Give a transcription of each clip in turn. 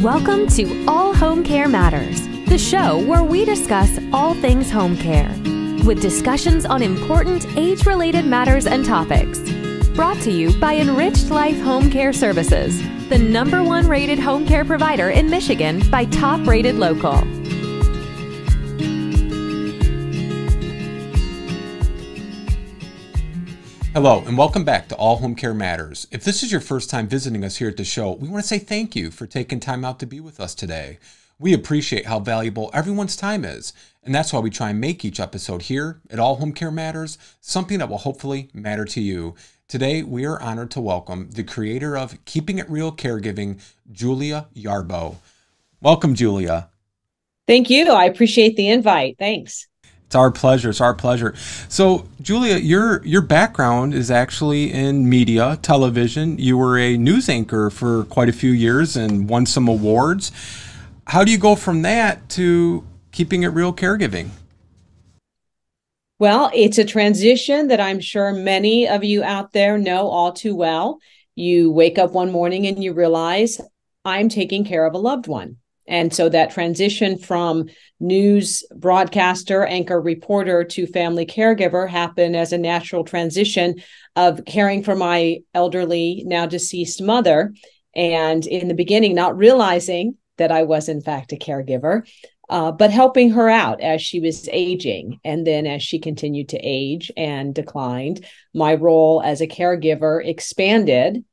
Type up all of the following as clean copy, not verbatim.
Welcome to All Home Care Matters, the show where we discuss all things home care, with discussions on important age-related matters and topics. Brought to you by Enriched Life Home Care Services, the #1 rated home care provider in Michigan by Top Rated Local. Hello, and welcome back to All Home Care Matters. If this is your first time visiting us here at the show, we want to say thank you for taking time out to be with us today. We appreciate how valuable everyone's time is, and that's why we try and make each episode here at All Home Care Matters something that will hopefully matter to you. Today, we are honored to welcome the creator of Keeping It Real Caregiving, Julia Yarbough. Welcome, Julia. Thank you. I appreciate the invite. Thanks. It's our pleasure. It's our pleasure. So, Julia, your background is actually in media, television. You were a news anchor for quite a few years and won some awards. How do you go from that to Keeping It Real Caregiving? Well, it's a transition that I'm sure many of you out there know all too well. You wake up one morning and you realize I'm taking care of a loved one. And so that transition from news broadcaster, anchor, reporter to family caregiver happened as a natural transition of caring for my elderly, now deceased mother. And in the beginning, not realizing that I was in fact a caregiver, but helping her out as she was aging. And then as she continued to age and declined, my role as a caregiver expanded,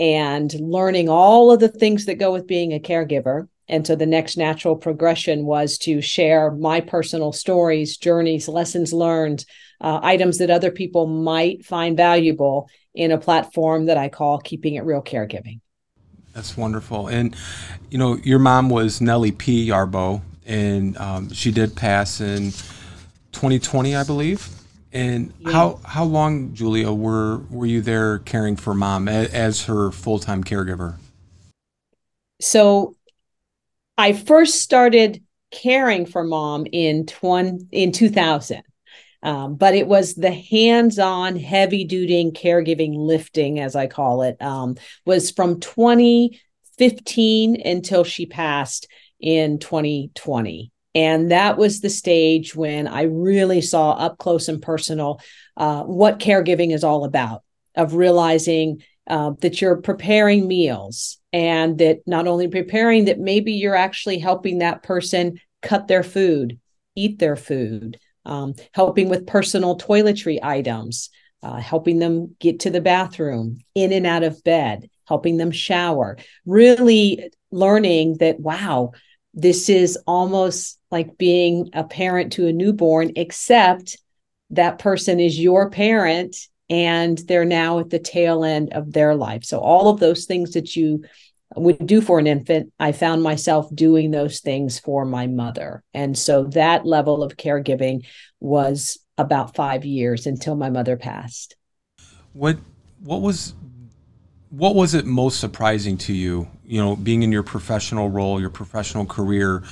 and learning all of the things that go with being a caregiver. And so the next natural progression was to share my personal stories, journeys, lessons learned, items that other people might find valuable in a platform that I call Keeping It Real Caregiving. That's wonderful. And, you know, your mom was Nellie P. Yarbough, and she did pass in 2020, I believe. And Yeah. how long, Julia, were you there caring for mom as her full-time caregiver? So I first started caring for mom in 2000, but it was the hands-on, heavy-duty caregiving lifting, as I call it, was from 2015 until she passed in 2020. And that was the stage when I really saw up close and personal what caregiving is all about, of realizing that you're preparing meals, and that not only preparing, that maybe you're actually helping that person cut their food, eat their food, helping with personal toiletry items, helping them get to the bathroom, in and out of bed, helping them shower, really learning that, wow, this is almost like being a parent to a newborn, except that person is your parent and they're now at the tail end of their life. So all of those things that you would do for an infant, I found myself doing those things for my mother. And so that level of caregiving was about 5 years until my mother passed. What was it most surprising to you, being in your professional role, your professional career?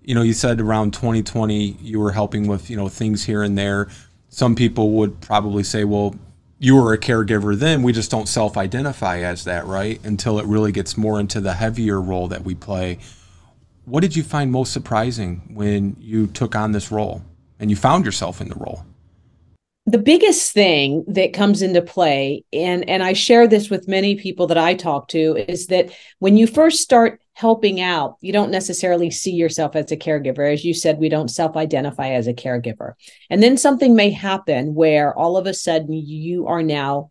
You said around 2020 you were helping with, things here and there. Some people would probably say, well, you were a caregiver then, we just don't self-identify as that, right? Until it really gets more into the heavier role that we play. What did you find most surprising when you took on this role and you found yourself in the role? The biggest thing that comes into play, and I share this with many people that I talk to, is that when you first start helping out, you don't necessarily see yourself as a caregiver. As you said, we don't self-identify as a caregiver. And then something may happen where all of a sudden you are now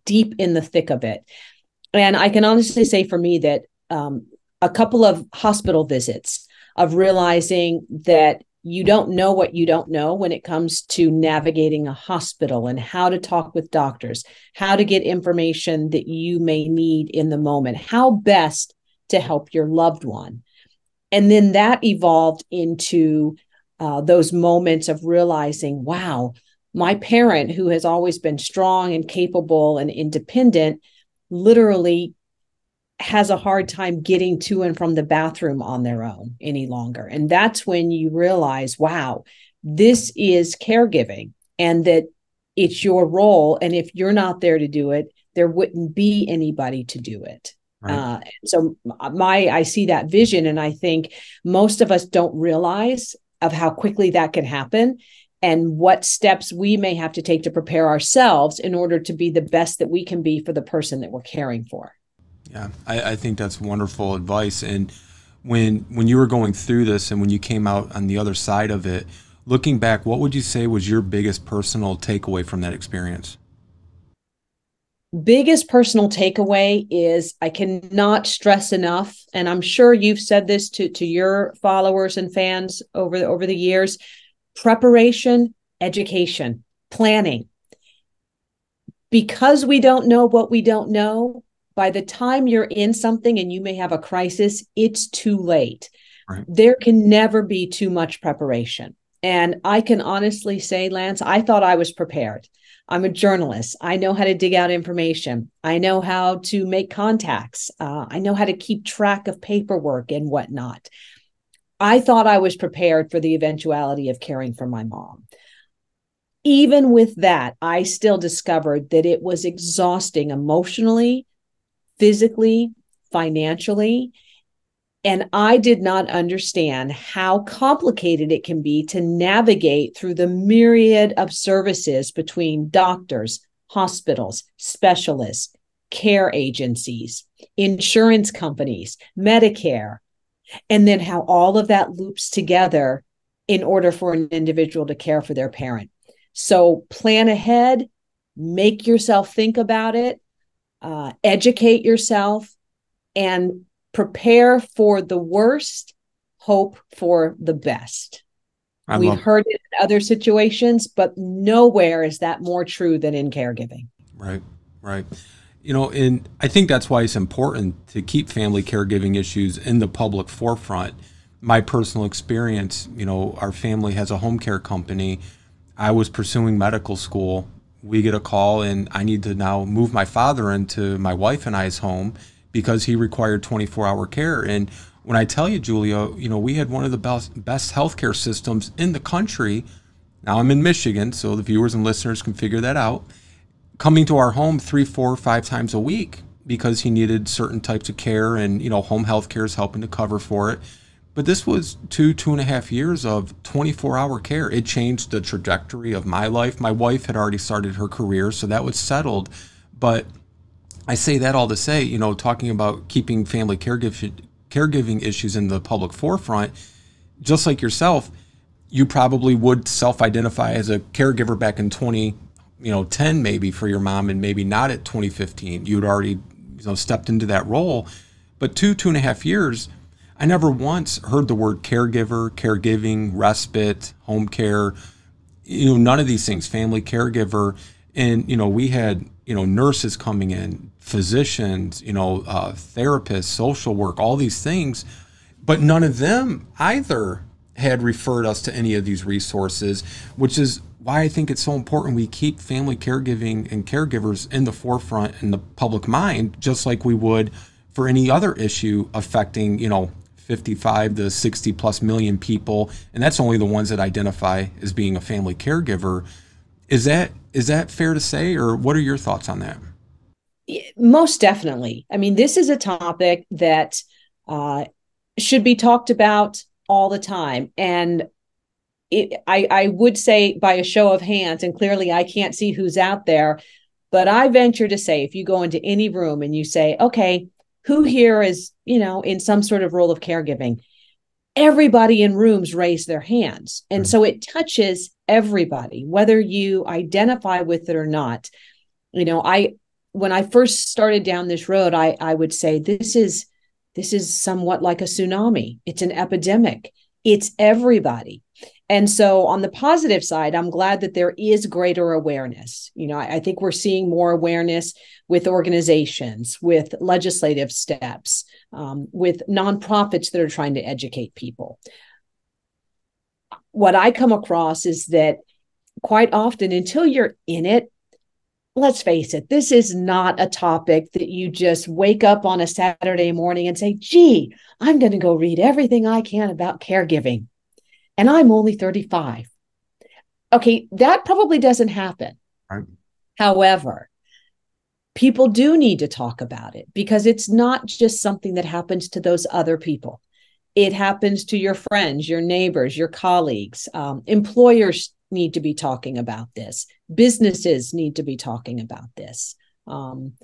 deep in the thick of it. And I can honestly say for me that a couple of hospital visits of realizing that you don't know what you don't know when it comes to navigating a hospital and how to talk with doctors, how to get information that you may need in the moment, how best to help your loved one. And then that evolved into those moments of realizing, wow, my parent, who has always been strong and capable and independent, literally has a hard time getting to and from the bathroom on their own any longer. And that's when you realize, wow, this is caregiving, and that it's your role. And if you're not there to do it, there wouldn't be anybody to do it. Right. So I see that vision, and I think most of us don't realize of how quickly that can happen and what steps we may have to take to prepare ourselves in order to be the best that we can be for the person that we're caring for. Yeah, I think that's wonderful advice. And when you were going through this and when you came out on the other side of it, looking back, what would you say was your biggest personal takeaway from that experience? Biggest personal takeaway is I cannot stress enough, and I'm sure you've said this to your followers and fans over the years: preparation, education, planning. Because we don't know what we don't know, by the time you're in something and you may have a crisis, it's too late. Right. There can never be too much preparation. And I can honestly say, Lance, I thought I was prepared. I'm a journalist. I know how to dig out information. I know how to make contacts. I know how to keep track of paperwork and whatnot. I thought I was prepared for the eventuality of caring for my mom. Even with that, I still discovered that it was exhausting emotionally, physically, financially. And I did not understand how complicated it can be to navigate through the myriad of services between doctors, hospitals, specialists, care agencies, insurance companies, Medicare, and then how all of that loops together in order for an individual to care for their parent. So plan ahead, make yourself think about it, educate yourself, and prepare for the worst, hope for the best. I We've love. heard it in other situations, but nowhere is that more true than in caregiving. Right, right. And I think that's why it's important to keep family caregiving issues in the public forefront. My personal experience, our family has a home care company. I was pursuing medical school. We get a call, and I need to now move my father into my wife and I's home because he required 24-hour care. And when I tell you, Julia, we had one of the best healthcare systems in the country. Now I'm in Michigan, so the viewers and listeners can figure that out. Coming to our home 3, 4, 5 times a week because he needed certain types of care, and home health care is helping to cover for it. But this was 2.5 years of 24-hour care. It changed the trajectory of my life. My wife had already started her career, so that was settled. But I say that all to say, talking about keeping family caregiving issues in the public forefront, just like yourself, you probably would self-identify as a caregiver back in 2010 maybe for your mom, and maybe not at 2015. You'd already stepped into that role. But 2.5 years, I never once heard the word caregiver, caregiving, respite, home care, none of these things, family caregiver. And, we had, nurses coming in, physicians, therapists, social work, all these things, but none of them either had referred us to any of these resources, which is why I think it's so important we keep family caregiving and caregivers in the forefront in the public mind, just like we would for any other issue affecting, 55 to 60 plus million people. And that's only the ones that identify as being a family caregiver. Is that fair to say, or what are your thoughts on that? Most definitely. I mean, this is a topic that should be talked about all the time. And I would say by a show of hands, and clearly I can't see who's out there, but I venture to say, if you go into any room and you say, okay, who here is, in some sort of role of caregiving, everybody in rooms raise their hands. And so it touches everybody, whether you identify with it or not. When I first started down this road, I would say this is somewhat like a tsunami. It's an epidemic. It's everybody. And so on the positive side, I'm glad that there is greater awareness. I think we're seeing more awareness with organizations, with legislative steps, with nonprofits that are trying to educate people. What I come across is that quite often, until you're in it, let's face it, this is not a topic that you just wake up on a Saturday morning and say, gee, I'm going to go read everything I can about caregiving. And I'm only 35. Okay, that probably doesn't happen. Right. However, people do need to talk about it, because it's not just something that happens to those other people. It happens to your friends, your neighbors, your colleagues. Employers need to be talking about this. Businesses need to be talking about this.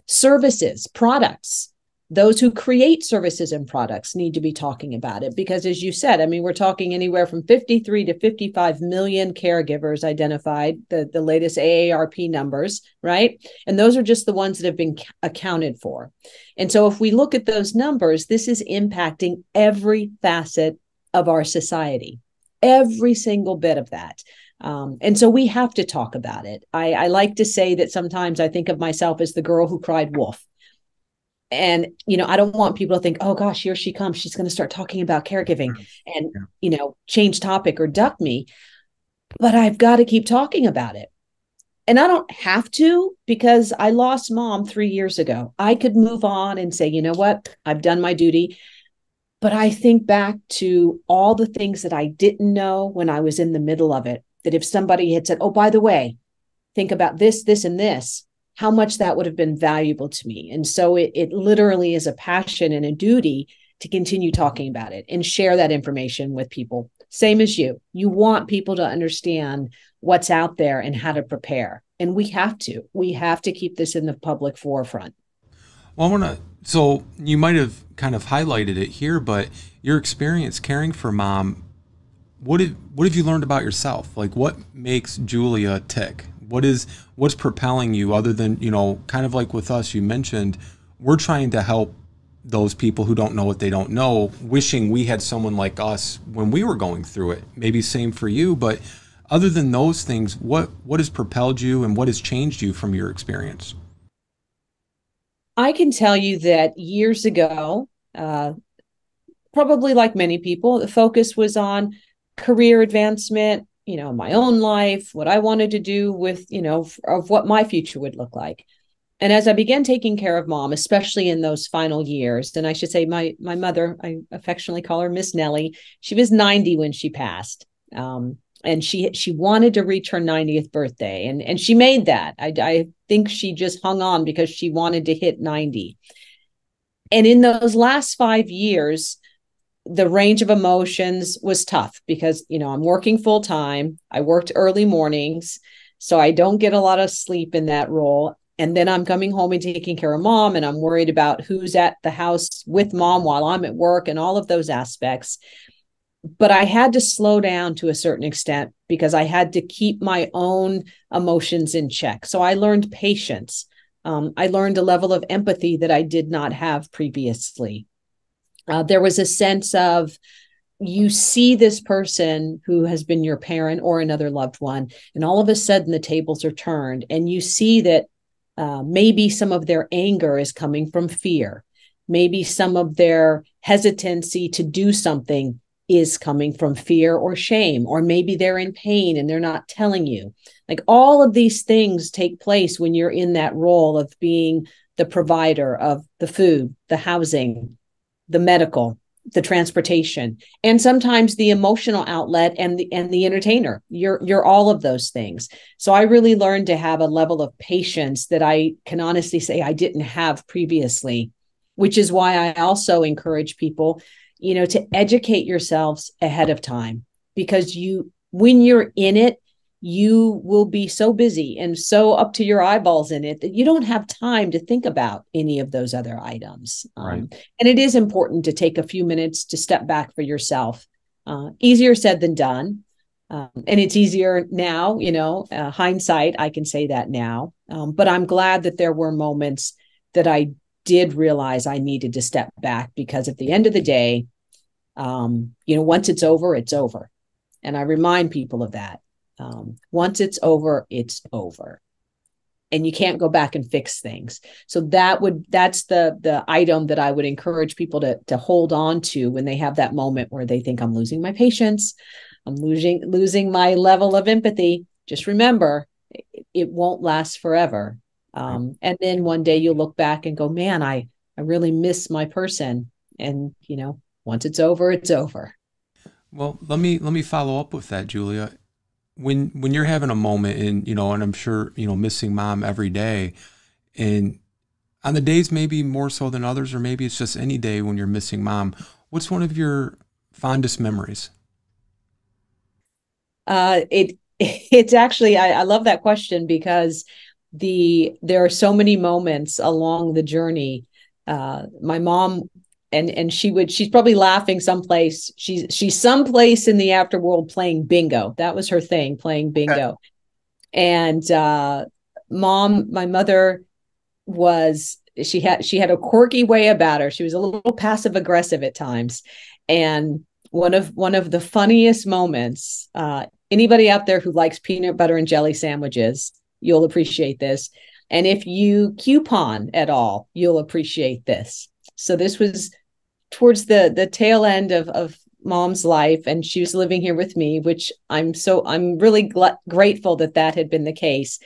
Services, products, those who create services and products need to be talking about it, because, as you said, I mean, we're talking anywhere from 53 to 55 million caregivers identified, the latest AARP numbers, right? And those are just the ones that have been accounted for. And so if we look at those numbers, this is impacting every facet of our society, every single bit of that. And so we have to talk about it. I like to say that sometimes I think of myself as the girl who cried wolf. And, I don't want people to think, oh gosh, here she comes, she's going to start talking about caregiving and, change topic or duck me. But I've got to keep talking about it. And I don't have to, because I lost mom 3 years ago. I could move on and say, you know what, I've done my duty. But I think back to all the things that I didn't know when I was in the middle of it, that if somebody had said, oh, by the way, think about this, this, and this, how much that would have been valuable to me. And so it literally is a passion and a duty to continue talking about it and share that information with people. Same as you. You want people to understand what's out there and how to prepare. And we have to keep this in the public forefront. Well, so you might have kind of highlighted it here, but your experience caring for mom, what have you learned about yourself? Like, what makes Julia tick? What's propelling you, other than, kind of like with us, you mentioned, we're trying to help those people who don't know what they don't know, wishing we had someone like us when we were going through it. Maybe same for you, but other than those things, what has propelled you and what has changed you from your experience? I can tell you that years ago, probably like many people, the focus was on career advancement, my own life, what I wanted to do with, of what my future would look like. And as I began taking care of mom, especially in those final years, and I should say my mother, I affectionately call her Miss Nellie, she was 90 when she passed. And she wanted to reach her 90th birthday. And she made that. I think she just hung on because she wanted to hit 90. And in those last 5 years, the range of emotions was tough because, I'm working full time. I worked early mornings, so I don't get a lot of sleep in that role. And then I'm coming home and taking care of mom, and I'm worried about who's at the house with mom while I'm at work and all of those aspects. But I had to slow down to a certain extent because I had to keep my own emotions in check. So I learned patience. I learned a level of empathy that I did not have previously. There was a sense of, you see this person who has been your parent or another loved one, and all of a sudden the tables are turned, and you see that maybe some of their anger is coming from fear. Maybe some of their hesitancy to do something is coming from fear or shame, or maybe they're in pain and they're not telling you. Like, all of these things take place when you're in that role of being the provider of the food, the housing, the medical, the transportation, and sometimes the emotional outlet and the entertainer. You're all of those things. So I really learned to have a level of patience that I can honestly say I didn't have previously, which is why I also encourage people, to educate yourselves ahead of time, because when you're in it, you will be so busy and so up to your eyeballs in it that you don't have time to think about any of those other items. Right. And it is important to take a few minutes to step back for yourself. Easier said than done. And it's easier now, hindsight, I can say that now. But I'm glad that there were moments that I did realize I needed to step back, because at the end of the day, once it's over, it's over. And I remind people of that. Once it's over, it's over. And you can't go back and fix things. So that's the item that I would encourage people to hold on to when they have that moment where they think, I'm losing my patience, I'm losing my level of empathy. Just remember, it won't last forever. And then one day you'll look back and go, man, I really miss my person. And, once it's over, it's over. Well, let me follow up with that, Julia. When you're having a moment and, and I'm sure, missing mom every day, and On the days maybe more so than others, or maybe it's just any day when you're missing mom, what's one of your fondest memories? It's actually, I love that question because there are so many moments along the journey. My mom, and she's probably laughing someplace. She's someplace in the afterworld playing bingo. That was her thing, playing Okay. bingo. And my mother she had a quirky way about her. She was a little passive aggressive at times. And one of the funniest moments, anybody out there who likes peanut butter and jelly sandwiches, you'll appreciate this. And if you coupon at all, you'll appreciate this. So this was towards the tail end of mom's life, and she was living here with me, which I'm really grateful that had been the case.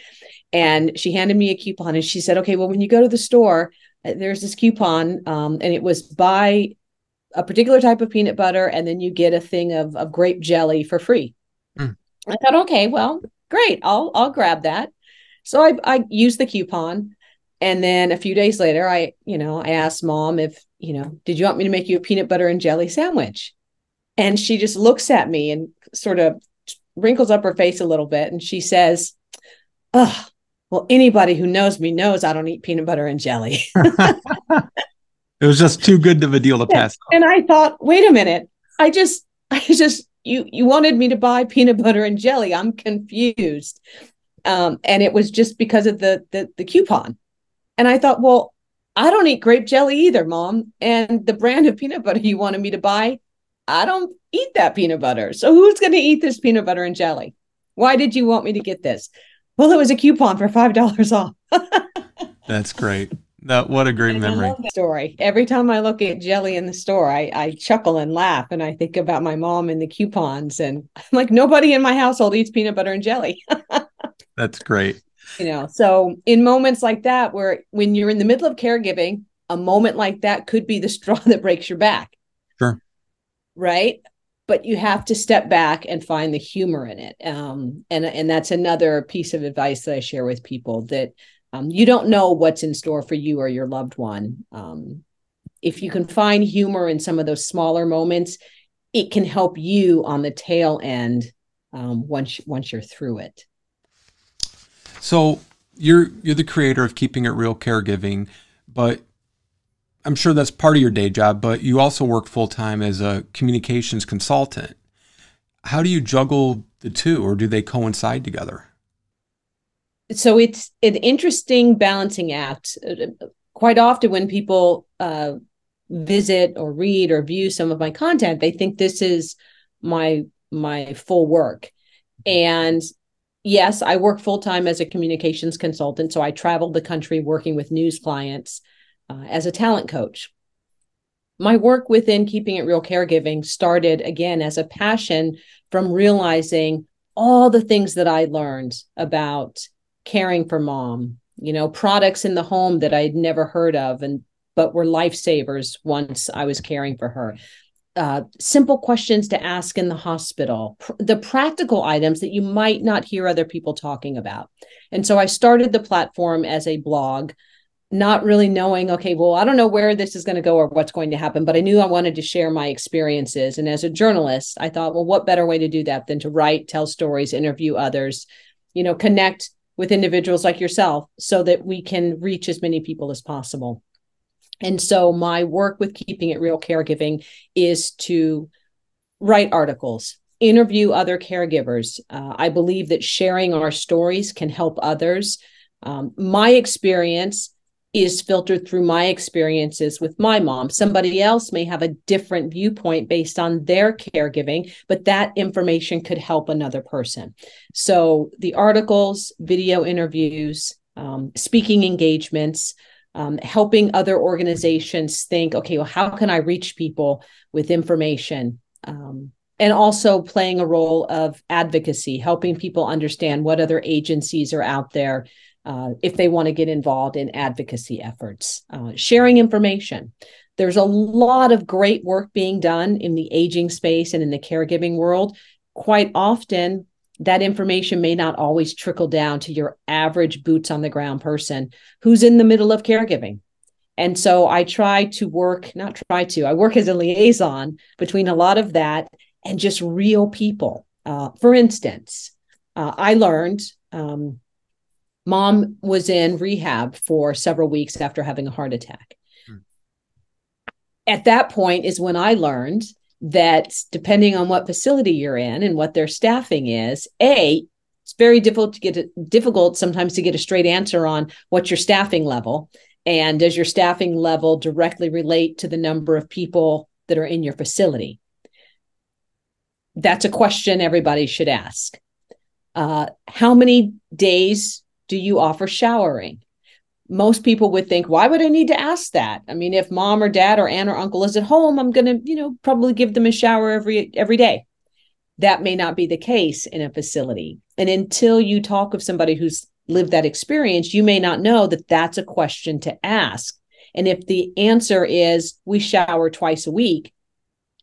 And she handed me a coupon and she said, okay, well, when you go to the store, there's this coupon, and it was buy a particular type of peanut butter and then you get a thing of grape jelly for free. Mm. I thought, okay, well, great, I'll grab that. So I used the coupon, and then a few days later, I asked mom if, did you want me to make you a peanut butter and jelly sandwich? And she just looks at me and sort of wrinkles up her face a little bit, and she says, oh, well, anybody who knows me knows I don't eat peanut butter and jelly. It was just too good of a deal to pass up. And I thought, wait a minute, I just you wanted me to buy peanut butter and jelly. I'm confused. And it was just because of the coupon. And I thought, well, I don't eat grape jelly either, mom. And the brand of peanut butter you wanted me to buy, I don't eat that peanut butter. So who's going to eat this peanut butter and jelly? Why did you want me to get this? Well, it was a coupon for $5 off. That's great. What a great memory. I love that story. Every time I look at jelly in the store, I chuckle and laugh, and I think about my mom and the coupons, and I'm like, nobody in my household eats peanut butter and jelly. That's great. So in moments like that, when you're in the middle of caregiving, a moment like that could be the straw that breaks your back. Sure. Right. But you have to step back and find the humor in it. And that's another piece of advice that I share with people, that you don't know what's in store for you or your loved one. If you can find humor in some of those smaller moments, it can help you on the tail end, once you're through it. So you're the creator of Keeping It Real Caregiving, but I'm sure that's part of your day job, but you also work full-time as a communications consultant. How do you juggle the two, or do they coincide together? So it's an interesting balancing act. Quite often when people visit or read or view some of my content, they think this is my full work. And yes, I work full-time as a communications consultant. So I travel the country working with news clients as a talent coach. My work within Keeping It Real Caregiving started again as a passion from realizing all the things that I learned about caring for mom, products in the home that I'd never heard of, but were lifesavers once I was caring for her. Simple questions to ask in the hospital, the practical items that you might not hear other people talking about. And so I started the platform as a blog, not really knowing, okay, well, I don't know where this is going to go or what's going to happen, but I knew I wanted to share my experiences. And as a journalist, I thought, well, what better way to do that than to write, tell stories, interview others, connect with individuals like yourself so that we can reach as many people as possible. And so my work with Keeping It Real Caregiving is to write articles, interview other caregivers. I believe that sharing our stories can help others. My experience is filtered through my experiences with my mom. Somebody else may have a different viewpoint based on their caregiving, but that information could help another person. So the articles, video interviews, speaking engagements, helping other organizations think, okay, well, how can I reach people with information? And also playing a role of advocacy, helping people understand what other agencies are out there if they want to get involved in advocacy efforts, sharing information. There's a lot of great work being done in the aging space and in the caregiving world. Quite often, that information may not always trickle down to your average boots on the ground person who's in the middle of caregiving. And so I work as a liaison between a lot of that and just real people. For instance, I learned mom was in rehab for several weeks after having a heart attack. At that point is when I learned that depending on what facility you're in and what their staffing is, it's very difficult sometimes to get a straight answer on what's your staffing level. And does your staffing level directly relate to the number of people that are in your facility? That's a question everybody should ask. How many days do you offer showering? Most people would think, why would I need to ask that? I mean, if mom or dad or aunt or uncle is at home, I'm going to, probably give them a shower every day. That may not be the case in a facility. And until you talk with somebody who's lived that experience, you may not know that that's a question to ask. And if the answer is we shower twice a week,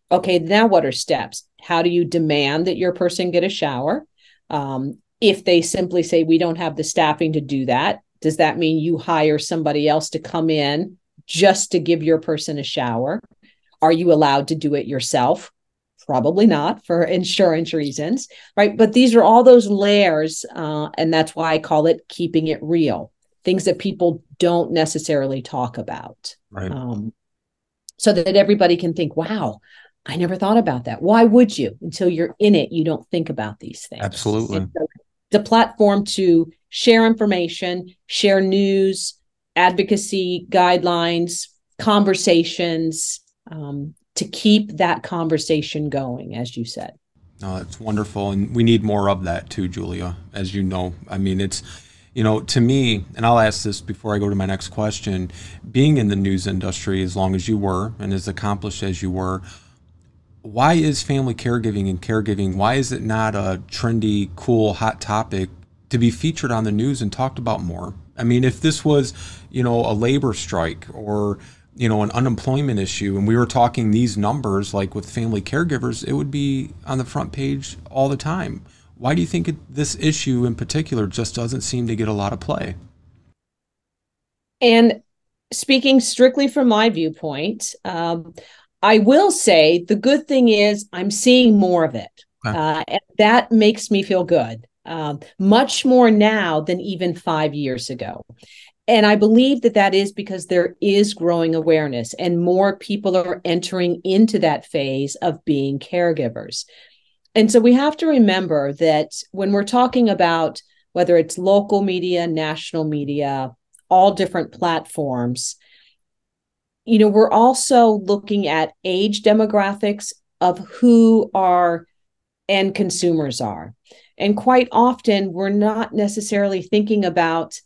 okay, now what are steps? How do you demand that your person get a shower? If they simply say we don't have the staffing to do that, does that mean you hire somebody else to come in just to give your person a shower? Are you allowed to do it yourself? Probably not, for insurance reasons, right? But these are all those layers, and that's why I call it keeping it real, things that people don't necessarily talk about. Right. So that everybody can think, wow, I never thought about that. Why would you? Until you're in it, you don't think about these things. Absolutely. So the platform to share information, share news, advocacy, guidelines, conversations, to keep that conversation going, as you said. No, that's wonderful. And we need more of that too, Julia, as you know. I mean, it's, to me, and I'll ask this before I go to my next question, being in the news industry as long as you were and as accomplished as you were, why is family caregiving and caregiving, why is it not a trendy, cool, hot topic to be featured on the news and talked about more? I mean, if this was, a labor strike or, an unemployment issue, and we were talking these numbers like with family caregivers, it would be on the front page all the time. Why do you think this issue in particular just doesn't seem to get a lot of play? And speaking strictly from my viewpoint, I will say the good thing is I'm seeing more of it. And that makes me feel good. Much more now than even 5 years ago. And I believe that is because there is growing awareness and more people are entering into that phase of being caregivers. And so we have to remember that when we're talking about whether it's local media, national media, all different platforms, we're also looking at age demographics of who our end consumers are. And quite often, we're not necessarily thinking about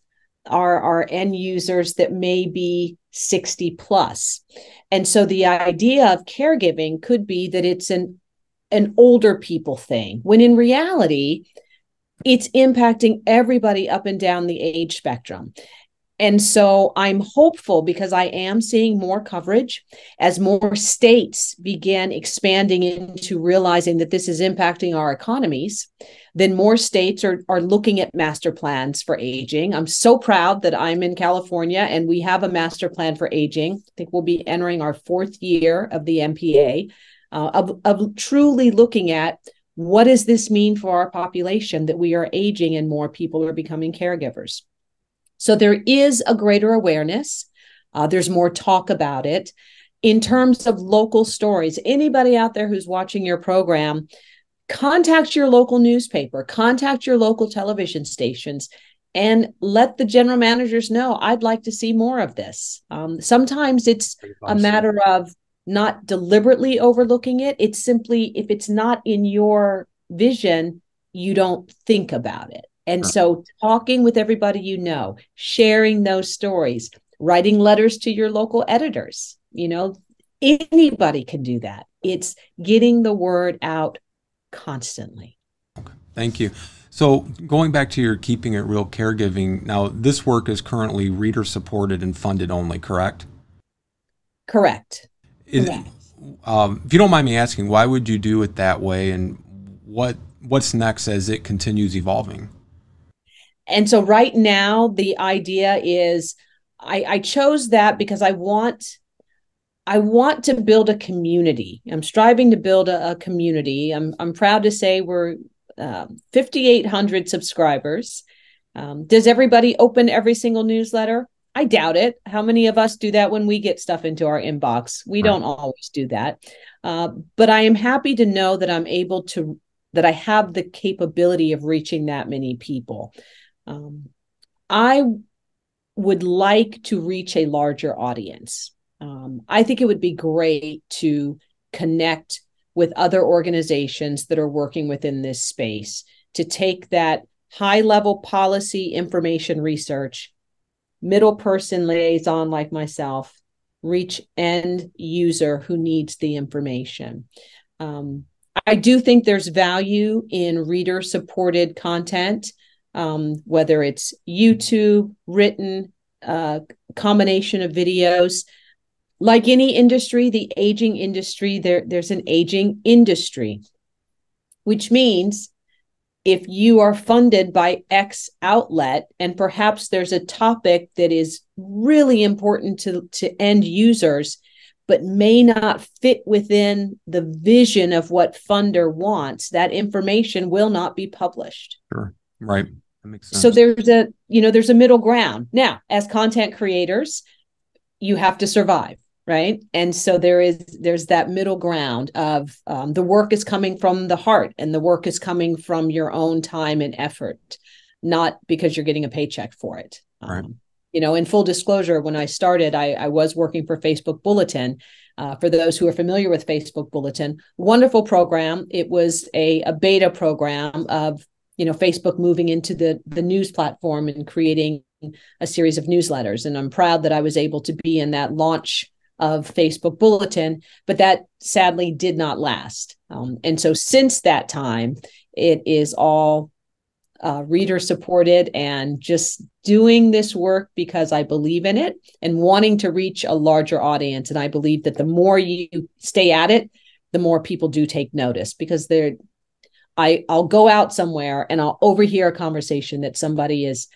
our end users that may be 60 plus. And so the idea of caregiving could be that it's an older people thing, when in reality, it's impacting everybody up and down the age spectrum. And so I'm hopeful because I am seeing more coverage as more states begin expanding into realizing that this is impacting our economies. Then more states are looking at master plans for aging. I'm so proud that I'm in California and we have a master plan for aging. I think we'll be entering our 4th year of the MPA, of truly looking at what does this mean for our population that we are aging and more people are becoming caregivers. So there is a greater awareness. There's more talk about it. In terms of local stories, anybody out there who's watching your program, contact your local newspaper, contact your local television stations, and let the general managers know, I'd like to see more of this. Sometimes it's a matter of not deliberately overlooking it. It's simply, if it's not in your vision, you don't think about it. And so talking with everybody, sharing those stories, writing letters to your local editors, anybody can do that. It's getting the word out constantly. Okay. Thank you. So going back to your Keeping It Real Caregiving, now this work is currently reader supported and funded only, correct? Correct. If you don't mind me asking, why would you do it that way, and what what's next as it continues evolving? And so right now, the idea is I chose that because I want to build a community. I'm striving to build a community. I'm proud to say we're 5,800 subscribers. Does everybody open every single newsletter? I doubt it. How many of us do that when we get stuff into our inbox? We don't always do that. But I am happy to know that that I have the capability of reaching that many people. I would like to reach a larger audience. I think it would be great to connect with other organizations that are working within this space to take that high-level policy information research, middle person liaison like myself, reach end user who needs the information. I do think there's value in reader-supported content, whether it's YouTube, written, combination of videos. Like any industry, the aging industry, there's an aging industry, which means if you are funded by X outlet and perhaps there's a topic that is really important to end users, but may not fit within the vision of what funder wants, that information will not be published. Sure. Right. That makes sense. So there's a middle ground. Now, as content creators, you have to survive. Right. And so there's that middle ground of the work is coming from the heart and the work is coming from your own time and effort, not because you're getting a paycheck for it. Right. In full disclosure, when I started, I was working for Facebook Bulletin. For those who are familiar with Facebook Bulletin, wonderful program. It was a beta program of, Facebook moving into the news platform and creating a series of newsletters. And I'm proud that I was able to be in that launch of Facebook Bulletin, but that sadly did not last. And so since that time, it is all reader supported and just doing this work because I believe in it and wanting to reach a larger audience. And I believe that the more you stay at it, the more people do take notice, because I'll go out somewhere and I'll overhear a conversation that somebody is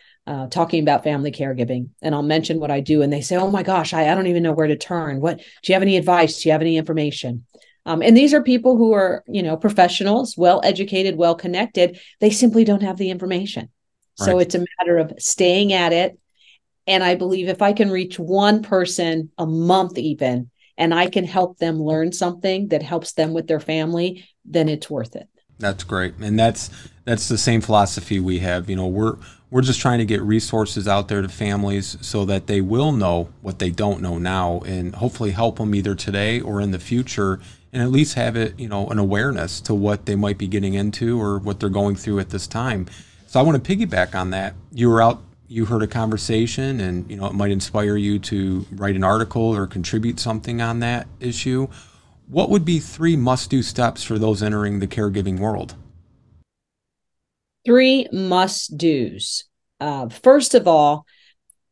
talking about family caregiving, and I'll mention what I do, and they say, "Oh my gosh, I don't even know where to turn. What do you have any advice? Do you have any information?" And these are people who are, professionals, well educated, well connected. They simply don't have the information. Right. So it's a matter of staying at it. And I believe if I can reach one person a month, even, and I can help them learn something that helps them with their family, then it's worth it. That's great. And that's the same philosophy we have. We're just trying to get resources out there to families so that they will know what they don't know now, and hopefully help them either today or in the future, and at least have it, an awareness to what they might be getting into or what they're going through at this time. So I want to piggyback on that. You were out, you heard a conversation, and it might inspire you to write an article or contribute something on that issue. What would be 3 must-do steps for those entering the caregiving world? 3 must-dos. First of all,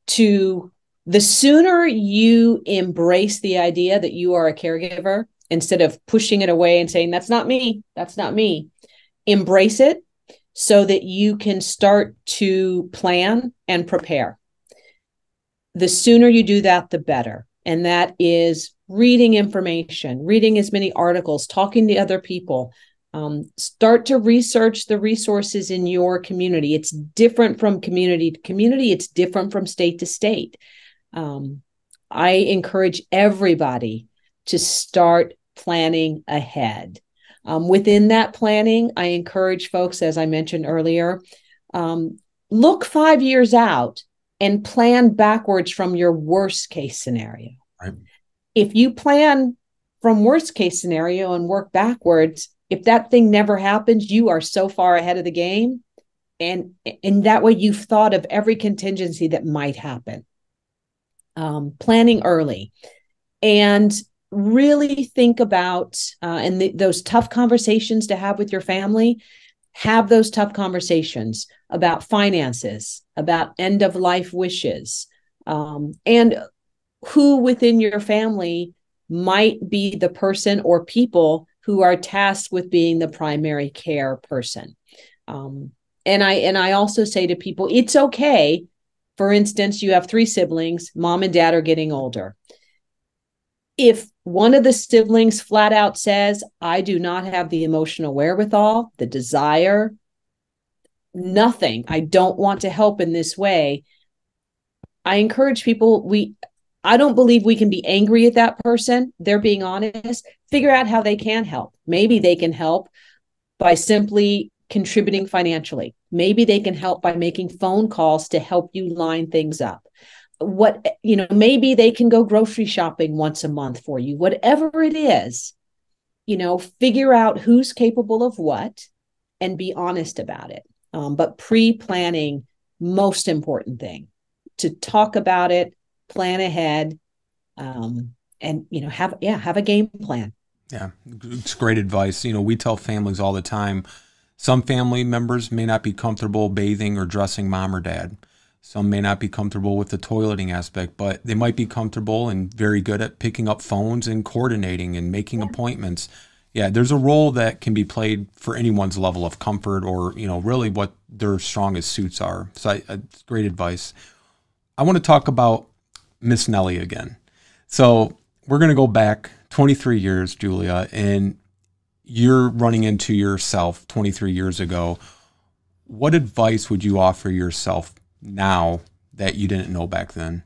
the sooner you embrace the idea that you are a caregiver, instead of pushing it away and saying, "That's not me, that's not me," embrace it so that you can start to plan and prepare. The sooner you do that, the better. And that is reading information, reading as many articles, talking to other people. Start to research the resources in your community. It's different from community to community. It's different from state to state. I encourage everybody to start planning ahead. Within that planning, I encourage folks, as I mentioned earlier, look 5 years out and plan backwards from your worst case scenario. Right. If you plan from worst case scenario and work backwards, if that thing never happens, you are so far ahead of the game. And that way you've thought of every contingency that might happen. Planning early, and really think about those tough conversations to have with your family. Have those tough conversations about finances, about end of life wishes, and who within your family might be the person or people who are tasked with being the primary care person. And I also say to people, it's okay. For instance, you have 3 siblings, mom and dad are getting older. If one of the siblings flat out says, I do not have the emotional wherewithal, the desire, nothing, I don't want to help in this way, I encourage people, I don't believe we can be angry at that person. They're being honest. Figure out how they can help. Maybe they can help by simply contributing financially. Maybe they can help by making phone calls to help you line things up. Maybe they can go grocery shopping once a month for you. Whatever it is, figure out who's capable of what and be honest about it. But pre-planning, most important thing, to talk about it, plan ahead, and have a game plan. Yeah, it's great advice. We tell families all the time, some family members may not be comfortable bathing or dressing mom or dad. Some may not be comfortable with the toileting aspect, but they might be comfortable and very good at picking up phones and coordinating and making appointments. Yeah, there's a role that can be played for anyone's level of comfort or, really what their strongest suits are. So it's great advice. I want to talk about Miss Nellie again. So we're going to go back 23 years, Julia, and you're running into yourself 23 years ago. What advice would you offer yourself now that you didn't know back then?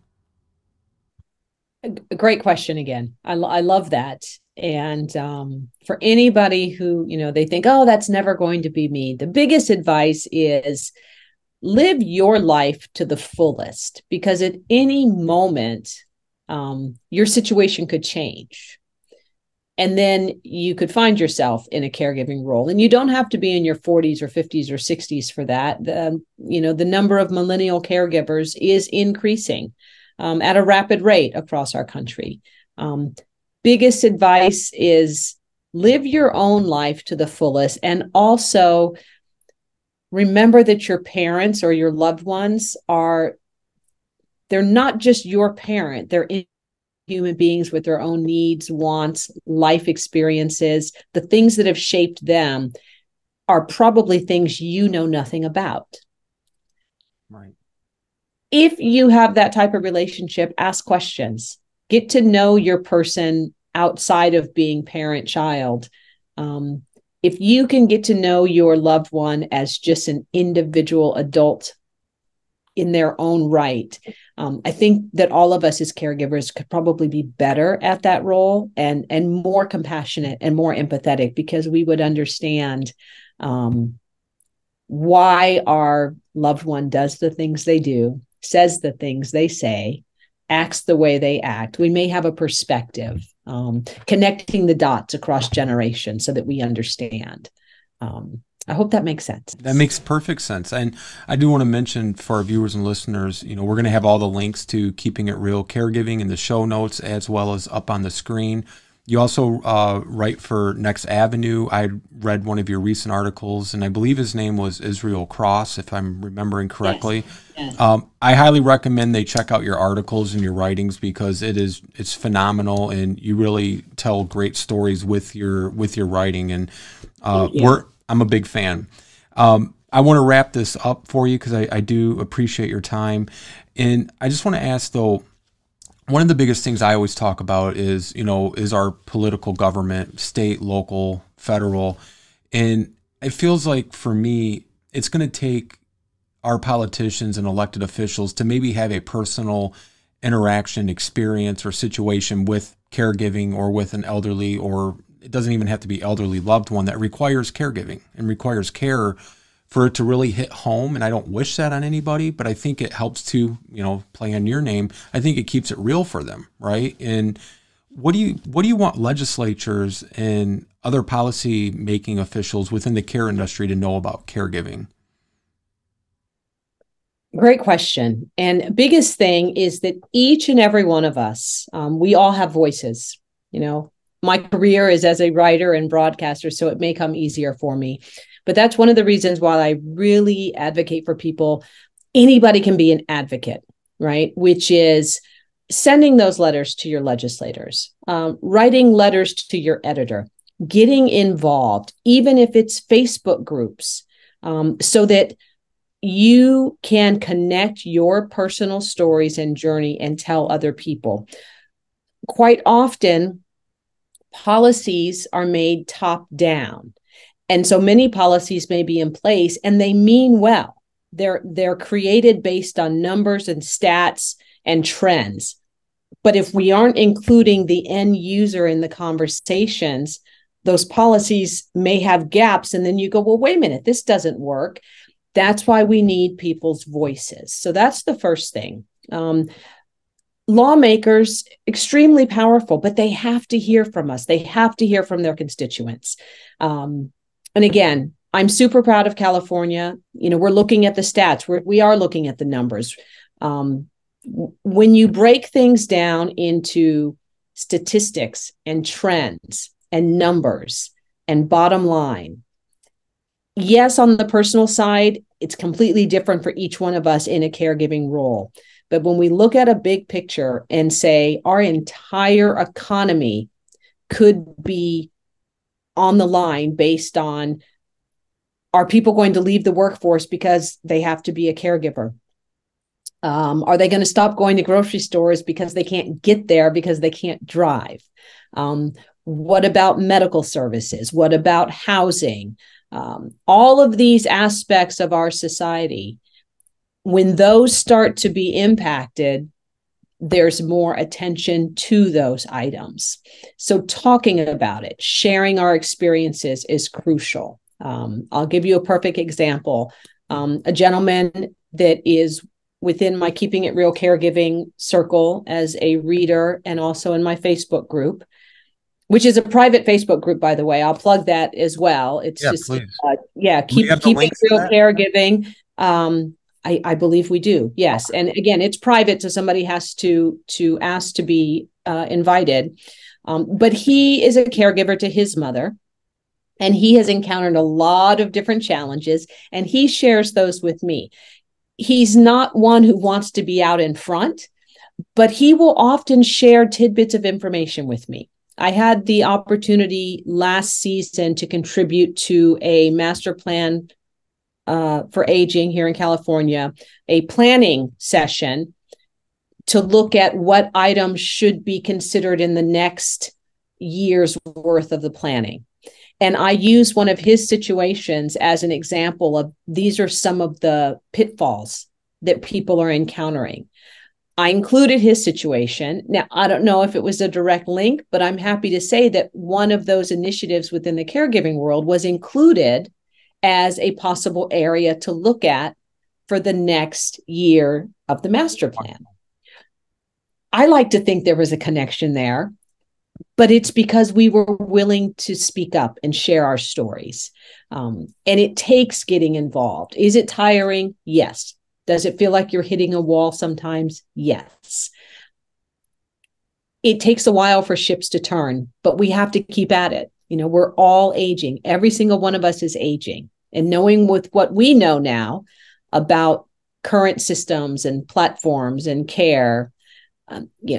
A great question again. I love that. And for anybody who, they think, oh, that's never going to be me, the biggest advice is live your life to the fullest, because at any moment, your situation could change. And then you could find yourself in a caregiving role. And you don't have to be in your 40s or 50s or 60s for that. The number of millennial caregivers is increasing at a rapid rate across our country. Biggest advice is live your own life to the fullest. And also remember that your parents or your loved ones they're not just your parent. They're human beings with their own needs, wants, life experiences. The things that have shaped them are probably things you know nothing about. Right. If you have that type of relationship, ask questions. Get to know your person outside of being parent-child. If you can get to know your loved one as just an individual adult in their own right, I think that all of us as caregivers could probably be better at that role and more compassionate and more empathetic, because we would understand why our loved one does the things they do, says the things they say, acts the way they act. We may have a perspective, connecting the dots across generations so that we understand. I hope that makes sense. That makes perfect sense. And I do want to mention for our viewers and listeners, we're going to have all the links to Keeping It Real Caregiving in the show notes, as well as up on the screen. You also write for Next Avenue. I read one of your recent articles, and I believe his name was Israel Cross, if I'm remembering correctly. Yes. Yes. I highly recommend they check out your articles and your writings, because it's phenomenal, and you really tell great stories with your writing. And I'm a big fan. I want to wrap this up for you, because I do appreciate your time. And I just want to ask, though, one of the biggest things I always talk about is our political government, state, local, federal. And it feels like, for me, it's going to take our politicians and elected officials to maybe have a personal interaction, experience, or situation with caregiving, or with an elderly, or it doesn't even have to be elderly loved one, that requires caregiving and requires care, for it to really hit home. And I don't wish that on anybody, but I think it helps to, play on your name. I think it keeps it real for them, right? And what do you want legislatures and other policy making officials within the care industry to know about caregiving? Great question. And biggest thing is that each and every one of us, we all have voices. My career is as a writer and broadcaster, so it may come easier for me. But that's one of the reasons why I really advocate for people. Anybody can be an advocate, right? Which is sending those letters to your legislators, writing letters to your editor, getting involved, even if it's Facebook groups, so that you can connect your personal stories and journey and tell other people. Quite often, policies are made top down. And so many policies may be in place and they mean well. They're created based on numbers and stats and trends. But if we aren't including the end user in the conversations, those policies may have gaps. And then you go, well, wait a minute, this doesn't work. That's why we need people's voices. So that's the first thing. Lawmakers, extremely powerful, but they have to hear from us. They have to hear from their constituents. And again, I'm super proud of California. We're looking at the stats. We are looking at the numbers. When you break things down into statistics and trends and numbers and bottom line, yes, on the personal side, it's completely different for each one of us in a caregiving role. But when we look at a big picture and say our entire economy could be on the line based on, are people going to leave the workforce because they have to be a caregiver? Are they going to stop going to grocery stores because they can't get there because they can't drive? What about medical services? What about housing? All of these aspects of our society, when those start to be impacted, there's more attention to those items. So talking about it, sharing our experiences is crucial. I'll give you a perfect example. A gentleman that is within my Keeping It Real Caregiving circle as a reader and also in my Facebook group, which is a private Facebook group, by the way. I'll plug that as well. It's just, Keep It Real Caregiving. I believe we do. Yes. And again, it's private, so somebody has to ask to be invited. But he is a caregiver to his mother, and he has encountered a lot of different challenges, and he shares those with me. He's not one who wants to be out in front, but he will often share tidbits of information with me. I had the opportunity last season to contribute to a master plan for aging here in California, a planning session to look at what items should be considered in the next year's worth of the planning. And I use one of his situations as an example of these are some of the pitfalls that people are encountering. I included his situation. Now, I don't know if it was a direct link, but I'm happy to say that one of those initiatives within the caregiving world was included as a possible area to look at for the next year of the master plan. I like to think there was a connection there, but it's because we were willing to speak up and share our stories. And it takes getting involved. Is it tiring? Yes. Does it feel like you're hitting a wall sometimes? Yes. It takes a while for ships to turn, but we have to keep at it. We're all aging. Every single one of us is aging. And knowing with what we know now about current systems and platforms and care,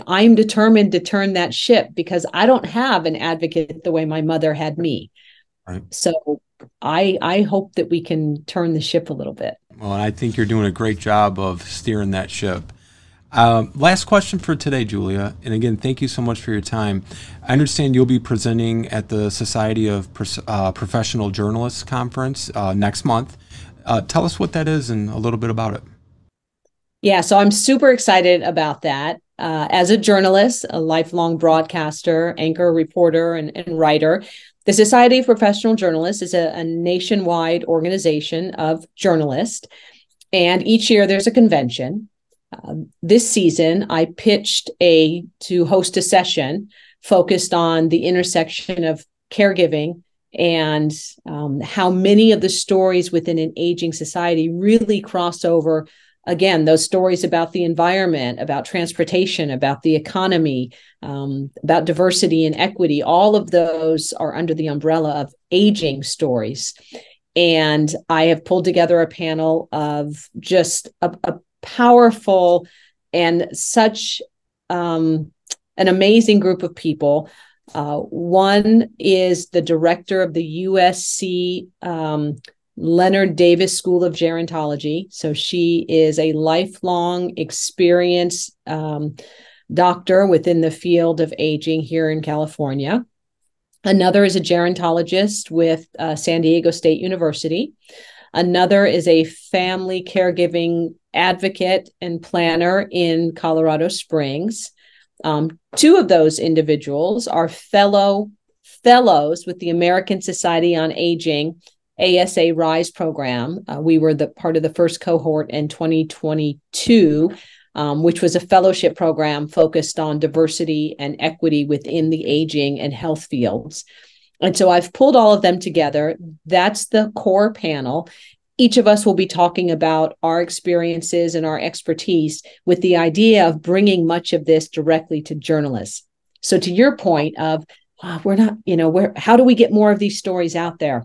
I'm determined to turn that ship because I don't have an advocate the way my mother had me. Right. So I hope that we can turn the ship a little bit. Well, I think you're doing a great job of steering that ship. Last question for today, Julia. And again, thank you so much for your time. I understand you'll be presenting at the Society of Professional Journalists Conference next month. Tell us what that is and a little bit about it. Yeah, so I'm super excited about that. As a journalist, a lifelong broadcaster, anchor, reporter, and writer, the Society of Professional Journalists is a nationwide organization of journalists. And each year there's a convention. This season, I pitched to host a session focused on the intersection of caregiving and how many of the stories within an aging society really cross over. Again, those stories about the environment, about transportation, about the economy, about diversity and equity, all of those are under the umbrella of aging stories. And I have pulled together a panel of just a powerful and such an amazing group of people. One is the director of the USC Leonard Davis School of Gerontology. So she is a lifelong experienced doctor within the field of aging here in California. Another is a gerontologist with San Diego State University. Another is a family caregiving advocate and planner in Colorado Springs. Two of those individuals are fellows with the American Society on Aging ASA RISE program. We were the part of the first cohort in 2022, which was a fellowship program focused on diversity and equity within the aging and health fields. And so I've pulled all of them together. That's the core panel. Each of us will be talking about our experiences and our expertise with the idea of bringing much of this directly to journalists. So to your point of, we're not, how do we get more of these stories out there?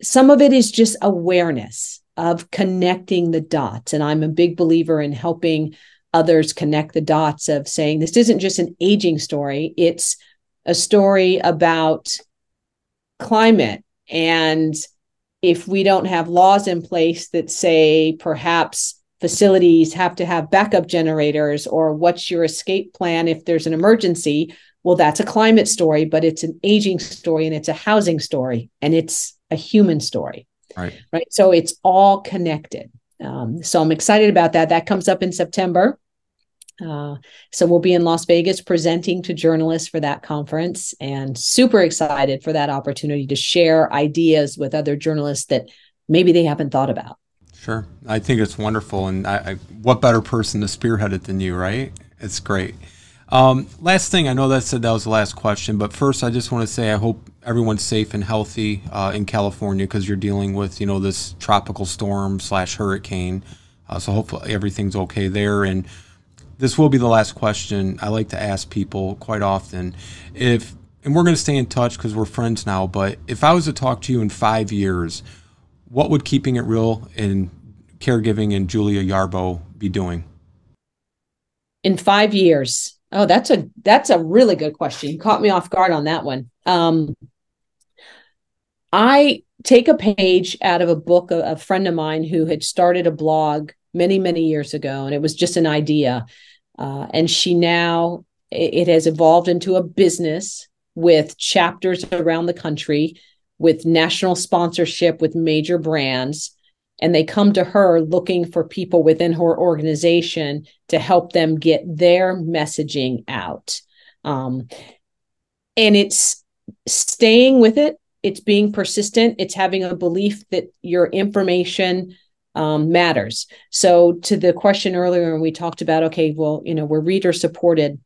Some of it is just awareness of connecting the dots. And I'm a big believer in helping others connect the dots of saying, this isn't just an aging story. It's a story about climate. And if we don't have laws in place that say perhaps facilities have to have backup generators, or what's your escape plan if there's an emergency, well, that's a climate story, but it's an aging story, and it's a housing story, and it's a human story. Right. So it's all connected. So I'm excited about that. That comes up in September. So we'll be in Las Vegas presenting to journalists for that conference, and super excited for that opportunity to share ideas with other journalists that maybe they haven't thought about. Sure. I think it's wonderful. And what better person to spearhead it than you, right? It's great. Last thing, I know that was the last question, but first I just want to say I hope everyone's safe and healthy in California, because you're dealing with, this tropical storm / hurricane. So hopefully everything's okay there. And this will be the last question I like to ask people quite often. And we're going to stay in touch because we're friends now, but if I was to talk to you in 5 years, what would Keeping It Real in Caregiving and Julia Yarbough be doing? In 5 years? Oh, that's a really good question. You caught me off guard on that one. I take a page out of a book, a friend of mine who had started a blog many, many years ago, and it was just an idea. And it has evolved into a business with chapters around the country, with national sponsorship with major brands. And they come to her looking for people within her organization to help them get their messaging out. And it's staying with it. It's being persistent. It's having a belief that your information matters. So to the question earlier, when we talked about, okay, well, we're reader supported.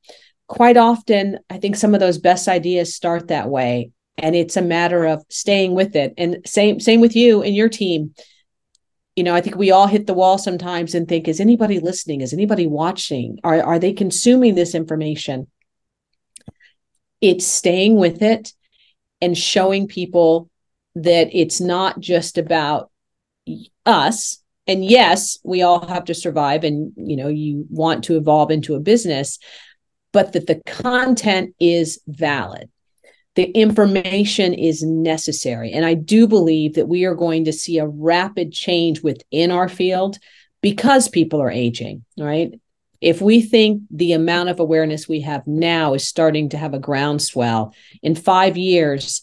Quite often, I think some of those best ideas start that way. And it's a matter of staying with it. And same with you and your team. I think we all hit the wall sometimes and think, is anybody listening? Is anybody watching? Are they consuming this information? It's staying with it and showing people that it's not just about us. And yes, we all have to survive, and you want to evolve into a business, but that the content is valid. The information is necessary. And I do believe that we are going to see a rapid change within our field because people are aging, right? If we think the amount of awareness we have now is starting to have a groundswell, in 5 years,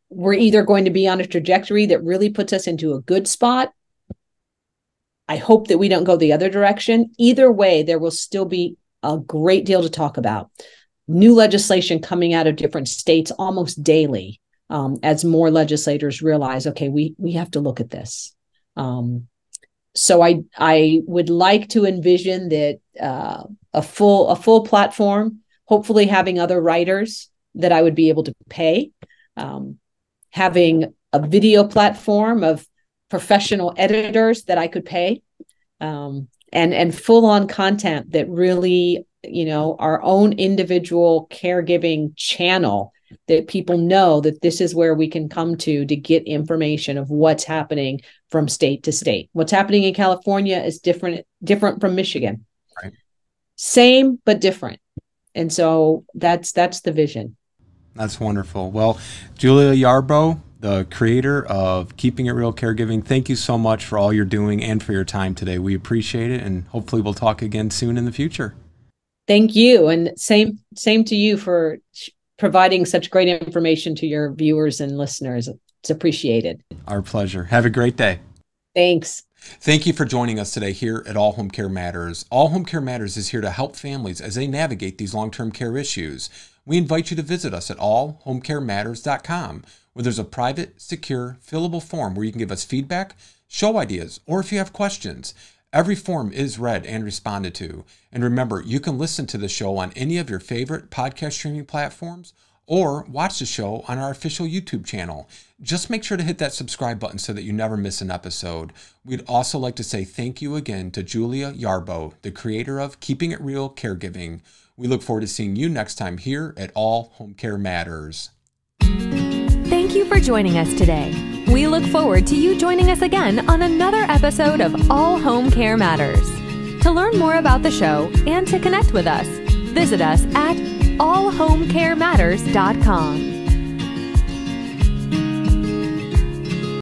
we're either going to be on a trajectory that really puts us into a good spot. I hope that we don't go the other direction. Either way, there will still be a great deal to talk about. New legislation coming out of different states almost daily, as more legislators realize, okay, we have to look at this. So I would like to envision that a full platform, hopefully having other writers that I would be able to pay, having a video platform of professional editors that I could pay, and full on content that really, our own individual caregiving channel, that people know that this is where we can come to get information of what's happening from state to state. What's happening in California is different from Michigan. Right. Same, but different. And so that's the vision. That's wonderful. Well, Julia Yarbough, the creator of Keeping It Real Caregiving, thank you so much for all you're doing and for your time today. We appreciate it, and hopefully we'll talk again soon in the future. Thank you. And same to you for providing such great information to your viewers and listeners. It's appreciated. Our pleasure. Have a great day. Thanks. Thank you for joining us today here at All Home Care Matters. All Home Care Matters is here to help families as they navigate these long-term care issues. We invite you to visit us at allhomecarematters.com, where there's a private, secure, fillable form where you can give us feedback, show ideas, or if you have questions. Every form is read and responded to. And remember, you can listen to the show on any of your favorite podcast streaming platforms or watch the show on our official YouTube channel. Just make sure to hit that subscribe button so that you never miss an episode. We'd also like to say thank you again to Julia Yarbough, the creator of Keeping It Real Caregiving. We look forward to seeing you next time here at All Home Care Matters. Thank you for joining us today. We look forward to you joining us again on another episode of All Home Care Matters. To learn more about the show and to connect with us, visit us at allhomecarematters.com.